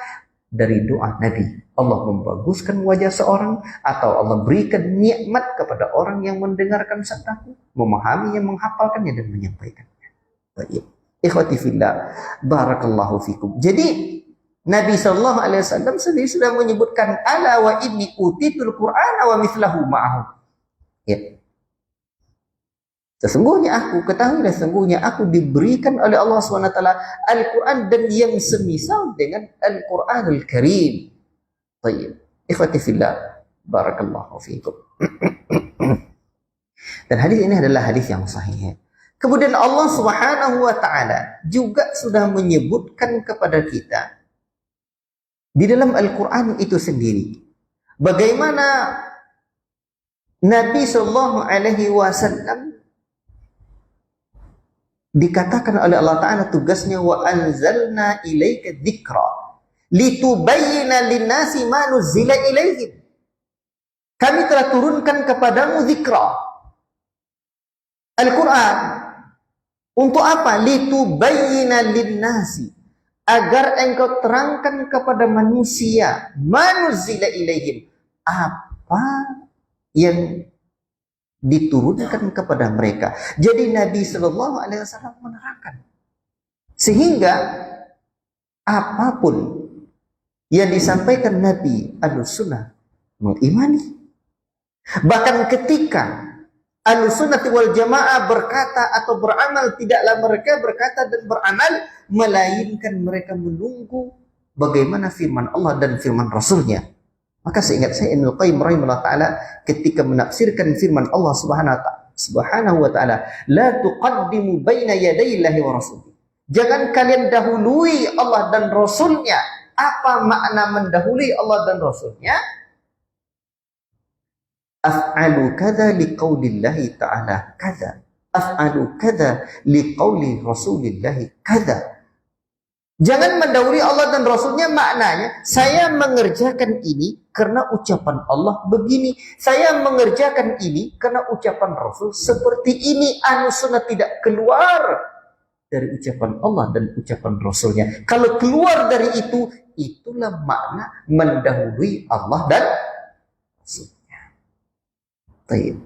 dari doa Nabi. Allah membaguskan wajah seorang, atau Allah berikan nikmat kepada orang yang mendengarkan sabdaku, memahaminya, menghafalkannya dan menyampaikannya. Baik. Ikhwati fillah, barakallahu fikum. Jadi Nabi Shallallahu Alaihi Wasallam sendiri sudah menyebutkan, ala wa inni utitul Qur'an wa mithlahu ma'ahu. Ya. Sesungguhnya aku diberikan oleh Allah SWT Al-Quran dan yang semisal dengan Al-Quranul Karim. Baik. Ikhwati fillah, barakallahu fiikum. Dan hadis ini adalah hadis yang sahih. Kemudian Allah Subhanahu wa taala juga sudah menyebutkan kepada kita di dalam Al-Quran itu sendiri bagaimana Nabi Sallallahu Alaihi Wasallam dikatakan oleh Allah Ta'ala tugasnya, wa anzalna ilaika dzikra litubayyana linnasi ma nuzila ilaihim. Kami telah turunkan kepadamu zikra, Al-Quran. Untuk apa? Litubayyana linnasi, agar engkau terangkan kepada manusia ma nuzila ilaihim, apa yang diturunkan kepada mereka. Jadi Nabi Shallallahu Alaihi Wasallam menerangkan sehingga apapun yang disampaikan Nabi, Ahlus-Sunnah mengimani. Bahkan ketika Ahlus-Sunnah wal Jamaah berkata atau beramal, tidaklah mereka berkata dan beramal melainkan mereka menunggu bagaimana firman Allah dan firman Rasulnya. Maka seingat saya Ibnu Qayyim rahimahullah ta'ala ketika menafsirkan firman Allah subhanahu wa ta'ala, la tuqaddimu baina yadayillahi wa rasulih. Jangan kalian dahului Allah dan Rasulnya. Apa makna mendahului Allah dan Rasulnya? Af'alu kadha liqaulillahi ta'ala kadha. Af'alu kadha liqauli rasulillahi kadha. Jangan mendahului Allah dan Rasulnya, maknanya saya mengerjakan ini karena ucapan Allah begini, saya mengerjakan ini karena ucapan Rasul seperti ini. Ahlus-Sunnah tidak keluar dari ucapan Allah dan ucapan Rasulnya. Kalau keluar dari itu, itulah makna mendahului Allah dan Rasulnya. Baik.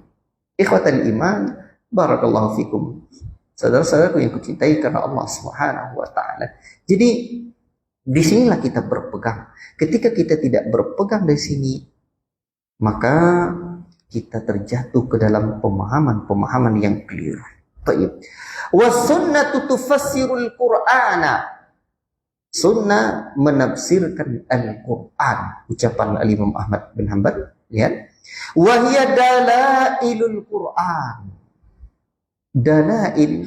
Ikhwatal iman, barakallahu fikum. Saudara-saudaraku yang kucintai karena Allah Subhanahu wa taala. Jadi disinilah kita berpegang. Ketika kita tidak berpegang di sini, maka kita terjatuh ke dalam pemahaman-pemahaman yang keliru. Baik. Was-sunnatu tufassirul Qur'ana. Sunnah menafsirkan Al-Quran. Ucapan Al-Imam Ahmad bin Hanbal. Lihat. Wa hiya dalailul Qur'an. Dalail,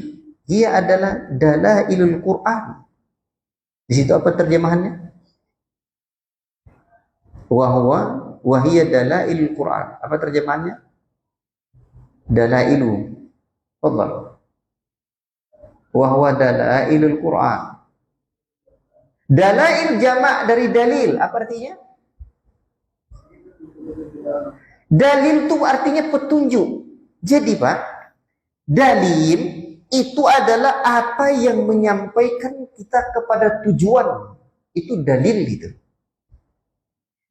dia adalah dalailul Quran. Di situ apa terjemahannya? Wa hiya dalailul Quran. Apa terjemahannya? Dalailu. Fadhal. Wa huwa dalailul Quran. Dalail jamak dari dalil. Apa artinya? Dalil itu artinya petunjuk. Jadi Pak, dalil itu adalah apa yang menyampaikan kita kepada tujuan. Itu dalil itu.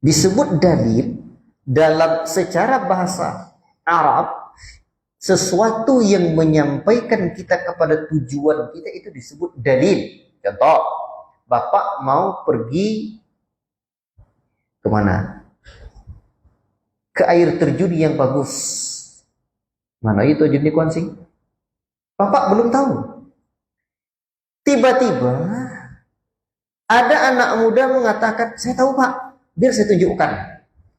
Disebut dalil dalam secara bahasa Arab, sesuatu yang menyampaikan kita kepada tujuan kita itu disebut dalil. Contoh, Bapak mau pergi kemana? Ke air terjun yang bagus. Mana itu terjun di Kuansing? Bapak belum tahu. Tiba-tiba ada anak muda mengatakan, saya tahu Pak, biar saya tunjukkan.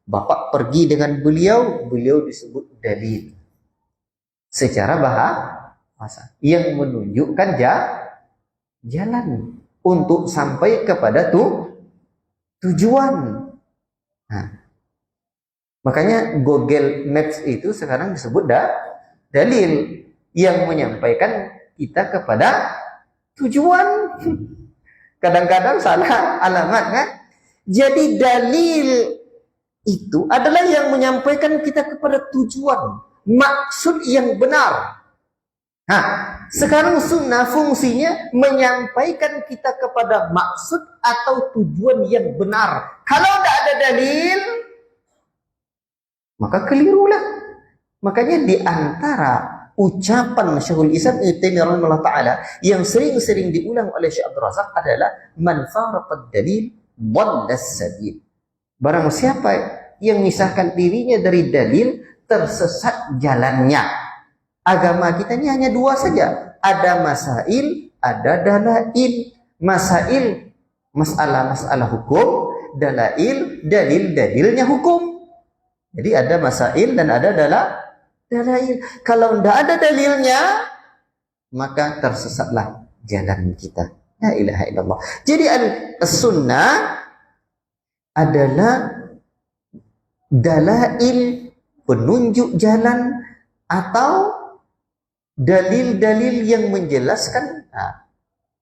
Bapak pergi dengan beliau, beliau disebut dalil. Secara bahasa yang menunjukkan jalan untuk sampai kepada tujuan. Nah, makanya Google Maps itu sekarang disebut dalil yang menyampaikan kita kepada tujuan. Kadang-kadang salah alamat kan? Jadi dalil itu adalah yang menyampaikan kita kepada tujuan, maksud yang benar. Nah, sekarang sunnah fungsinya menyampaikan kita kepada maksud atau tujuan yang benar. Kalau tidak ada dalil, maka kelirulah. Makanya di antara ucapan Syekhul Islam Ibnu Taimiyah rahimahullah taala yang sering-sering diulang oleh Syekh Abdul Razak adalah man faraqad dalil dhallas sabil. Barang siapa yang memisahkan dirinya dari dalil, tersesat jalannya. Agama kita ini hanya dua saja. Ada masail, ada dalail. Masail, masalah-masalah hukum. Dalail, dalil-dalilnya hukum. Jadi ada masail dan ada dalail. Kalau tidak ada dalilnya, maka tersesatlah jalan kita. La ilaha illallah. Jadi as-sunnah adalah dalail, penunjuk jalan, atau dalil-dalil yang menjelaskan,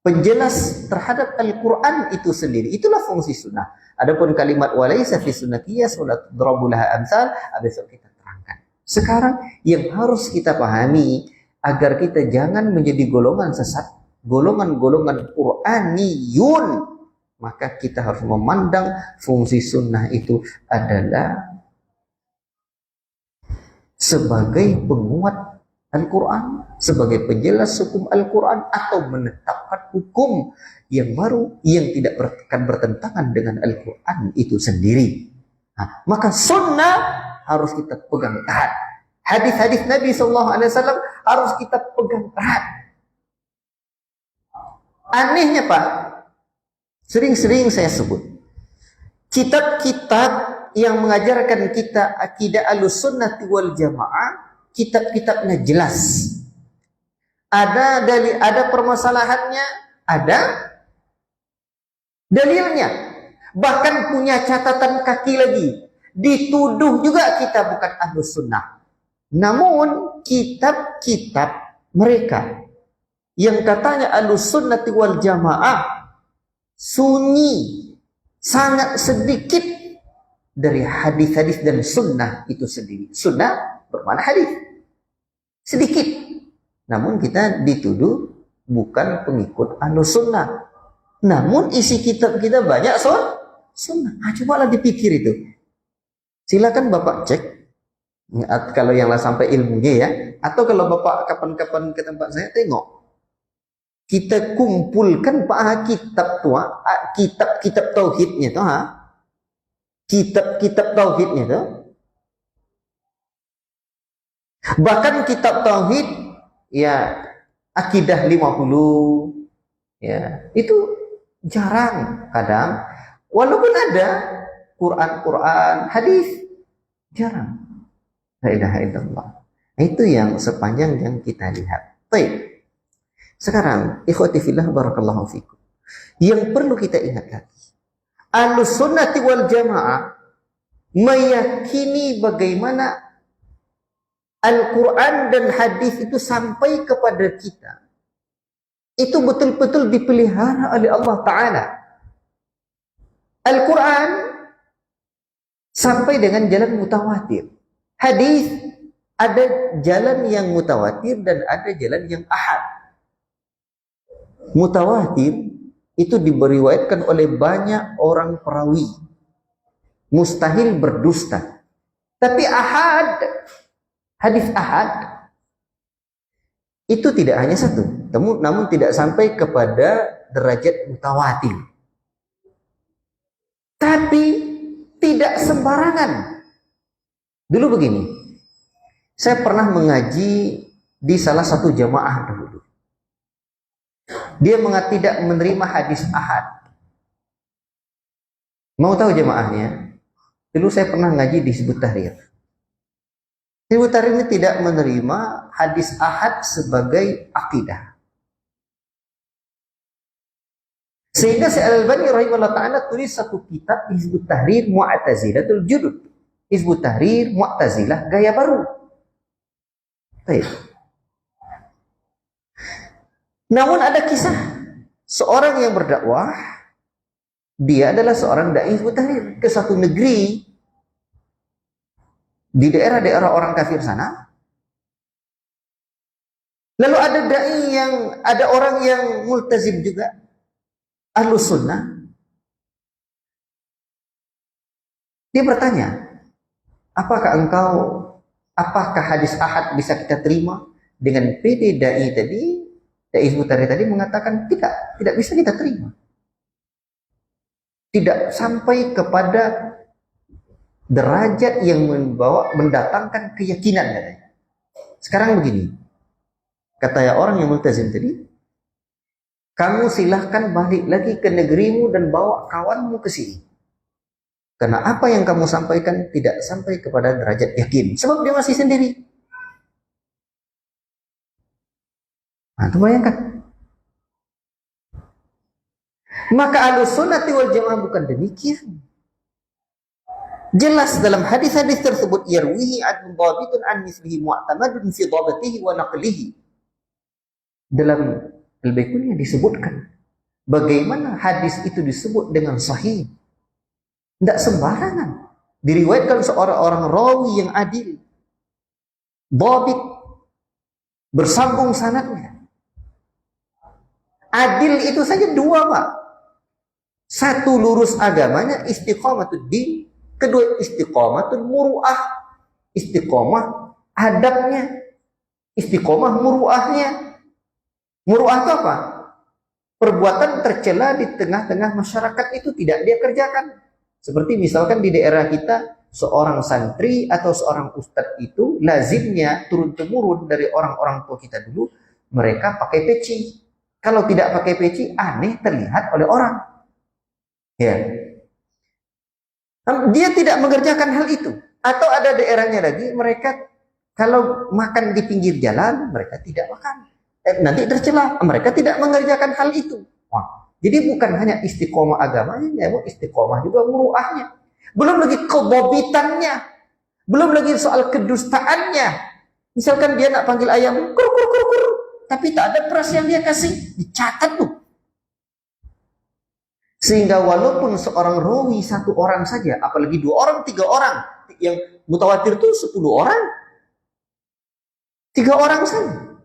penjelas terhadap Al-Quran itu sendiri. Itulah fungsi sunnah. Adapun kalimat walaysa fi sunnatiyya salat darabulaha amsal, besok kita terangkan. Sekarang yang harus kita pahami agar kita jangan menjadi golongan sesat, golongan-golongan Qur'aniyun, maka kita harus memandang fungsi sunnah itu adalah sebagai penguat Al-Quran, sebagai penjelas hukum Al-Quran, atau menetapkan hukum yang baru yang tidak akan bertentangan dengan Al-Quran itu sendiri. Nah, maka sunnah harus kita pegang erat. Hadis-hadis Nabi SAW harus kita pegang erat. Anehnya Pak, sering-sering saya sebut, kitab-kitab yang mengajarkan kita akidah Ahlussunnah wal Jamaah, kitab-kitabnya jelas. Ada permasalahannya, ada dalilnya. Bahkan punya catatan kaki lagi. Dituduh juga kita bukan Ahlus Sunnah. Namun kitab-kitab mereka yang katanya Ahlus Sunnah wal Jamaah sunyi, sangat sedikit dari hadis-hadis dan sunnah itu sendiri. Sunnah bermakna hadis. Sedikit. Namun kita dituduh bukan pengikut Ahlus Sunnah. Namun isi kitab kita banyak sunnah. Cobalah dipikir itu. Silakan Bapak cek. Kalau yang lah sampai ilmunya ya. Atau kalau Bapak kapan-kapan ke tempat saya, tengok. kita kumpulkan kitab tua, kitab-kitab tauhidnya tuh, kitab-kitab tauhidnya tuh. Bahkan kitab tauhid ya akidah 50 ya, itu jarang kadang, walaupun ada Quran, hadis jarang. La ilaha illallah. Itu yang sepanjang yang kita lihat. Baik. Sekarang, ikhwati fillah barakallahu fikum. Yang perlu kita ingat lagi, Ahlus Sunnati wal Jamaah meyakini bagaimana Al-Quran dan hadis itu sampai kepada kita, itu betul-betul dipelihara oleh Allah Ta'ala. Al-Quran sampai dengan jalan mutawatir. Hadis ada jalan yang mutawatir dan ada jalan yang ahad. Mutawatir itu diriwayatkan oleh banyak orang perawi, mustahil berdusta. Tapi ahad, hadis ahad itu tidak hanya satu, namun tidak sampai kepada derajat mutawatir. Tapi tidak sembarangan. Dulu begini, saya pernah mengaji di salah satu jamaah dulu. Dia tidak menerima hadis ahad. Mau tahu jamaahnya? Dulu saya pernah ngaji di Hizbut Tahrir. Hizbut Tahrir ini tidak menerima hadis ahad sebagai akidah. Sehingga Syekh Al-Albani rahimahullah ta'ala tulis satu kitab Hizbut Tahrir Mu'tazilatul Judud. Hizbut Tahrir Mu'tazilah gaya baru. Baik. Namun ada kisah seorang yang berdakwah, dia adalah seorang dai Hizbut Tahrir ke satu negeri di daerah-daerah orang kafir sana. Lalu ada dai ada orang yang multazim juga, Ahlus Sunnah. Dia bertanya, apakah hadis ahad bisa kita terima? Dengan PD dai tadi, dai Hizbut Tahrir tadi mengatakan tidak bisa kita terima. Tidak sampai kepada derajat yang mendatangkan keyakinan katanya. Sekarang begini, kata orang yang multazim tadi, kamu silahkan balik lagi ke negerimu dan bawa kawanmu ke sini. Karena apa yang kamu sampaikan tidak sampai kepada derajat yakin. Sebab dia masih sendiri. Nah, itu bayangkan. Maka Ahlus Sunnati wal Jamaah bukan demikian. Jelas dalam hadis-hadis tersebut, yarwihi adun dhabitun an mislihi mu'tamadun fi dhabatihi wa naqlihi. Dalam Al-Baiquni disebutkan bagaimana hadis itu disebut dengan sahih. Tidak sembarangan. Diriwayatkan seorang rawi yang adil, dhabit, bersambung sanadnya. Adil itu saja dua, Pak. Satu, lurus agamanya, istiqamatul din. Kedua, istiqamatul muru'ah. Istiqamah adabnya. Istiqamah muru'ahnya. Muru'ah itu apa? Perbuatan tercela di tengah-tengah masyarakat itu tidak dia kerjakan. Seperti misalkan di daerah kita, seorang santri atau seorang ustadz itu lazimnya turun-temurun dari orang-orang tua kita dulu, mereka pakai peci. Kalau tidak pakai peci, aneh terlihat oleh orang. Ya. Dia tidak mengerjakan hal itu. Atau ada daerahnya lagi, mereka kalau makan di pinggir jalan, mereka tidak makan. Nanti tercela, mereka tidak mengerjakan hal itu. Wah. Jadi bukan hanya istiqomah agamanya, namun istiqomah juga muruahnya. Belum lagi kebobitannya. Belum lagi soal kedustaannya. Misalkan dia nak panggil ayam, kur, tapi tak ada beras yang dia kasih, dicatat tuh. Sehingga walaupun seorang rawi satu orang saja, apalagi 2 orang, 3 orang, yang mutawatir itu 10 orang, 3 orang saja,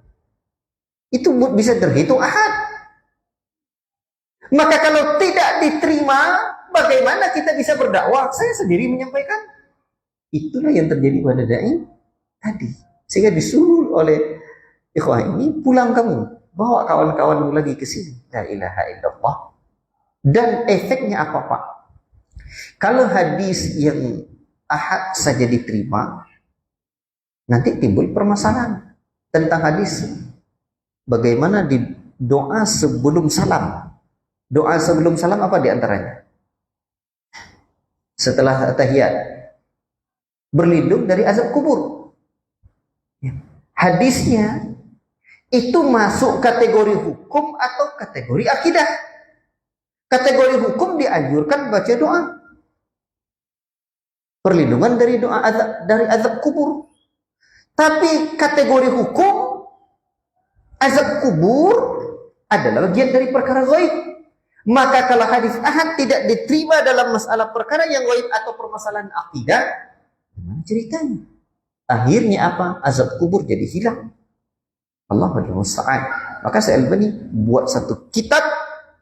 itu bisa terhitung ahad. Maka kalau tidak diterima, bagaimana kita bisa berdakwah? Saya sendiri menyampaikan. Itulah yang terjadi pada dai tadi. Sehingga disuruh oleh ikhwah ini, pulang kamu. bawa kawan-kawanmu lagi ke sini. La ilaha illallah. Dan efeknya apa, Pak? Kalau hadis yang ahad saja diterima, nanti timbul permasalahan tentang hadis. Bagaimana di doa sebelum salam? Doa sebelum salam apa di antaranya? Setelah tahiyat, berlindung dari azab kubur. Hadisnya itu masuk kategori hukum atau kategori akidah? Kategori hukum dianjurkan baca doa perlindungan dari doa dari azab kubur. Tapi kategori hukum azab kubur adalah bagian dari perkara gaib. Maka kalau hadis ahad tidak diterima dalam masalah perkara yang gaib atau permasalahan akidah, gimana ceritanya? Akhirnya apa? Azab kubur jadi hilang. Allahu musta'an. Maka Al-Albani buat satu kitab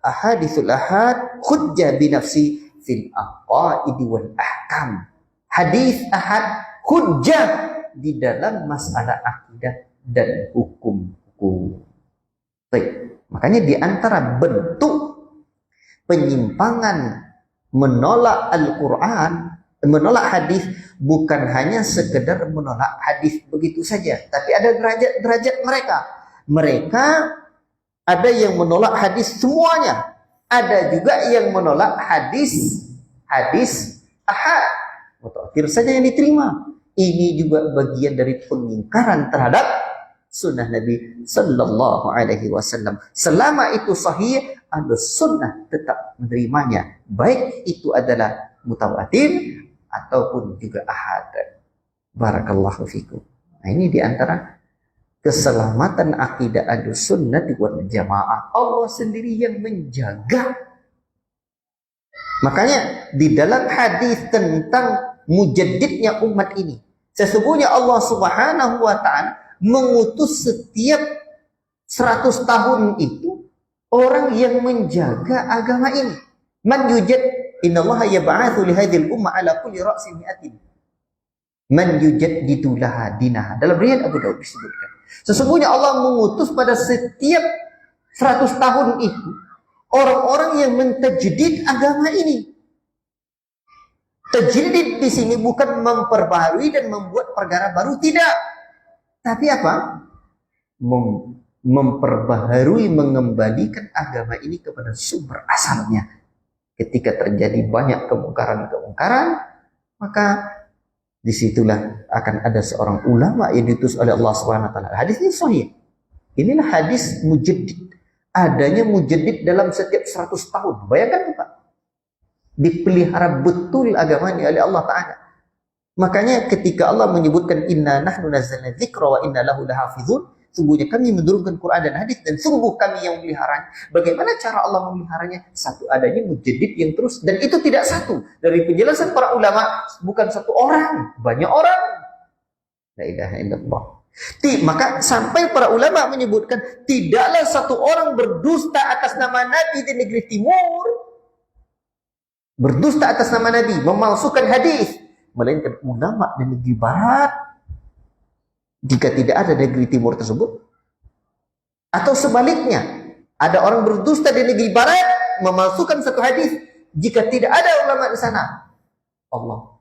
Ahaditsul Ahad Hujjah binafsi fil aqaid wal ahkam. Hadis ahad hujjah di dalam masalah akidah dan hukum-hukum. Baik. Makanya di antara bentuk penyimpangan menolak Al-Quran, menolak hadis, bukan hanya sekedar menolak hadis begitu saja, tapi ada derajat-derajat mereka. Mereka ada yang menolak hadis semuanya, ada juga yang menolak hadis ahad, mutawatir saja yang diterima. Ini juga bagian dari pengingkaran terhadap sunnah Nabi Sallallahu Alaihi Wasallam. Selama itu sahih, Ahlus Sunnah tetap menerimanya, baik itu adalah mutawatir ataupun juga ahad. Barakallahu fikum. Nah, ini diantara keselamatan akidah Ahlus Sunnah wal Jamaah. Allah sendiri yang menjaga. Makanya di dalam hadis tentang mujaddidnya umat ini, sesungguhnya Allah Subhanahu wa taala mengutus setiap 100 tahun itu orang yang menjaga agama ini. Man yujad innallaha yab'atsu li hadhil umma ala kulli ra'sin mi'atin man yujaddidu laha dinaha. Dalam riwayat Abu Daud disebutkan, sesungguhnya Allah mengutus pada setiap 100 tahun itu orang-orang yang mentajdid agama ini. Tajdid di sini bukan memperbaharui dan membuat perkara baru, tidak. Tapi apa? Memperbaharui, mengembalikan agama ini kepada sumber asalnya. Ketika terjadi banyak kemungkaran-kemungkaran, maka disitulah akan ada seorang ulama yang diutus oleh Allah Subhanahu wa taala. Hadisnya sahih. Inilah hadis mujaddid. Adanya mujaddid dalam setiap 100 tahun. Bayangkan Pak. Dipelihara betul agamanya oleh Allah Ta'ala. Makanya ketika Allah menyebutkan inna nahnu nazzalna dzikra wa inna lahu lahafizun, sungguhnya kami menurunkan Quran dan hadis dan sungguh kami yang memeliharanya. Bagaimana cara Allah memeliharanya? Satu, adanya mujaddid yang terus, dan itu tidak satu. Dari penjelasan para ulama, bukan satu orang, banyak orang. La ilaha illallah. Maka sampai para ulama menyebutkan tidaklah satu orang berdusta atas nama Nabi di negeri timur, berdusta atas nama Nabi, memalsukan hadis, melainkan ulama di negeri barat. Jika tidak ada negeri timur tersebut, atau sebaliknya, ada orang berdusta di negeri barat, memalsukan satu hadis, jika tidak ada ulama di sana, Allah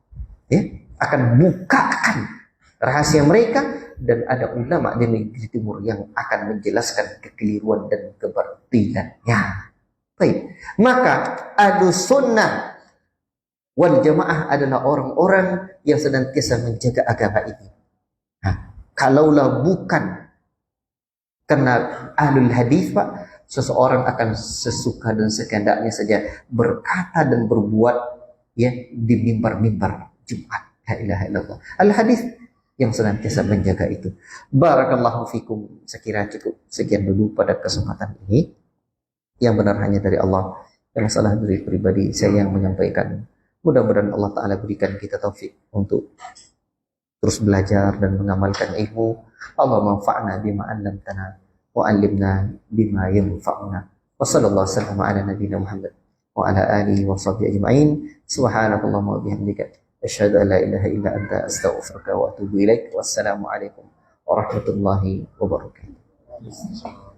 akan bukakan rahasia mereka, dan ada ulama di negeri timur yang akan menjelaskan kekeliruan dan kebatilannya. Baik, maka Ahlus Sunnah wal Jamaah adalah orang-orang yang senantiasa menjaga agama ini. Nah, kalaulah bukan karena ahlul hadis, Pak, seseorang akan sesuka dan sekendaknya saja berkata dan berbuat di mimbar-mimbar Jumat. La ilaha illallah. Al-hadis yang senantiasa menjaga itu. Barakallahu fikum. Sekira cukup sekian dulu pada kesempatan ini. Yang benar hanya dari Allah, yang salah dari pribadi saya yang menyampaikan. Mudah-mudahan Allah Ta'ala berikan kita taufik untuk terus belajar dan mengamalkan ilmu. Allah manfa'na bima 'allamtana wa 'allimna bima yanfa'una. Wa sallallahu wasallam ala nabiyyina Muhammad wa ala alihi wa sahbihi ajma'in. Subhanakallahumma wa bihamdika asyhadu an la ilaha illa anta astaghfiruka wa atubu ilaik. Wassalamu alaikum warahmatullahi wabarakatuh.